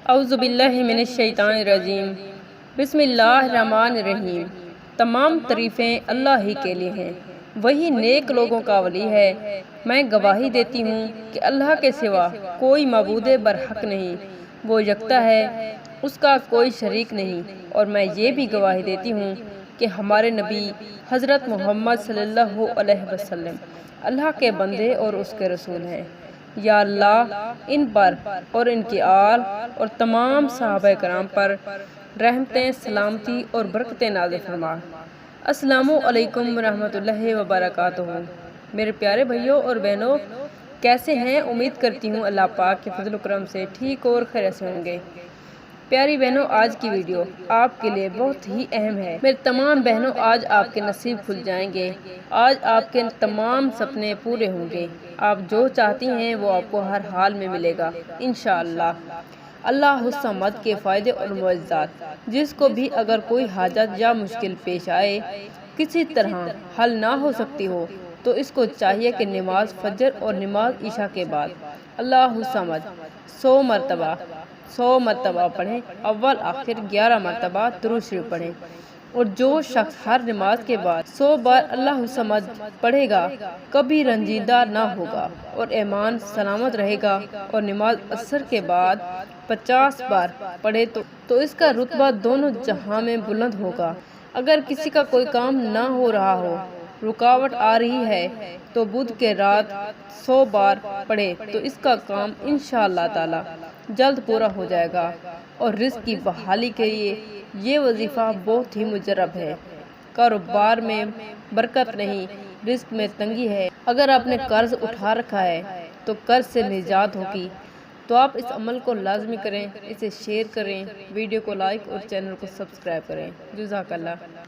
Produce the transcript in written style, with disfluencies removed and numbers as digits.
اعوذ باللہ من الشیطان الرجیم بسم اللہ الرحمن الرحیم۔ تمام تعریفیں اللہ ہی کے لیے ہیں، وہی نیک لوگوں کا ولی ہے۔ میں گواہی دیتی ہوں کہ اللہ کے سوا کوئی معبود برحق نہیں، وہ یکتا ہے، اس کا کوئی شریک نہیں۔ اور میں یہ بھی گواہی دیتی ہوں کہ ہمارے نبی حضرت محمد صلی اللہ علیہ وسلم اللہ کے بندے اور اس کے رسول ہیں۔ یا اللہ ان پر اور ان کی آل اور تمام صحابہ کرام پر رحمتیں، سلامتی اور برکتیں نازل فرما۔ السلام علیکم ورحمۃ اللہ وبرکاتہ۔ میرے پیارے بھائیوں اور بہنوں، کیسے ہیں؟ امید کرتی ہوں اللہ پاک کے فضل و کرم سے ٹھیک اور خیریت سے ہوں گے۔ پیاری بہنوں، آج کی ویڈیو آپ کے لیے بہت ہی اہم ہے۔ میرے تمام بہنوں، آج آپ کے نصیب کھل جائیں گے، آج آپ کے تمام سپنے پورے ہوں گے۔ آپ جو چاہتی ہیں وہ آپ کو ہر حال میں ملے گا انشاءاللہ۔ اللہ الصمد کے فائدے اور معجزات، جس کو بھی اگر کوئی حاجت یا مشکل پیش آئے، کسی طرح حل نہ ہو سکتی ہو، تو اس کو چاہیے کہ نماز فجر اور نماز عشاء کے بعد اللہ الصمد 100 مرتبہ پڑھیں، اول آخر 11 مرتبہ درود شریف پڑھیں۔ اور جو شخص ہر نماز کے بعد 100 بار اللہ الصمد پڑھے گا، کبھی رنجیدہ نہ ہوگا اور ایمان سلامت رہے گا۔ اور نماز عصر کے بعد 50 بار پڑھے تو اس کا رتبہ دونوں جہاں میں بلند ہوگا۔ اگر کسی کا کوئی کام نہ ہو رہا ہو، رکاوٹ آ رہی ہے، تو بدھ کے رات 100 بار پڑھے تو اس کا کام انشاءاللہ تعالی جلد پورا ہو جائے گا۔ اور رزق کی بحالی کے لیے یہ وظیفہ بہت ہی مجرب ہے۔ کاروبار میں برکت نہیں، رزق میں تنگی ہے، اگر آپ نے قرض اٹھا رکھا ہے تو قرض سے نجات ہوگی۔ تو آپ اس عمل کو لازمی کریں، اسے شیئر کریں، ویڈیو کو لائک اور چینل کو سبسکرائب کریں۔ جزاک اللہ۔